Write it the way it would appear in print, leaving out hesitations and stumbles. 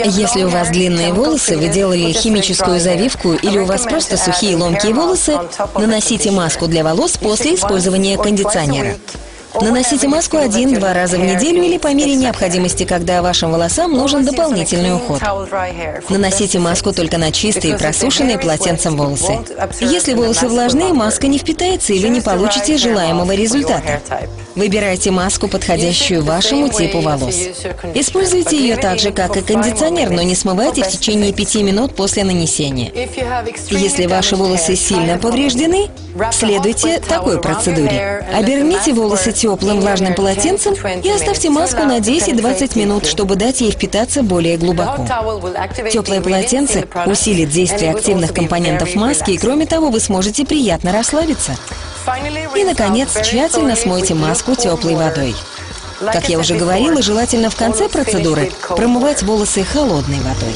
Если у вас длинные волосы, вы делали химическую завивку или у вас просто сухие ломкие волосы, наносите маску для волос после использования кондиционера. Наносите маску 1-2 раза в неделю или по мере необходимости, когда вашим волосам нужен дополнительный уход. Наносите маску только на чистые, просушенные полотенцем волосы. Если волосы влажные, маска не впитается и вы не получите желаемого результата. Выбирайте маску, подходящую вашему типу волос. Используйте ее так же, как и кондиционер, но не смывайте в течение 5 минут после нанесения. Если ваши волосы сильно повреждены, следуйте такой процедуре. Оберните волосы теплым влажным полотенцем и оставьте маску на 10-20 минут, чтобы дать ей впитаться более глубоко. Теплое полотенце усилит действие активных компонентов маски, и кроме того, вы сможете приятно расслабиться. И, наконец, тщательно смойте маску теплой водой. Как я уже говорила, желательно в конце процедуры промывать волосы холодной водой.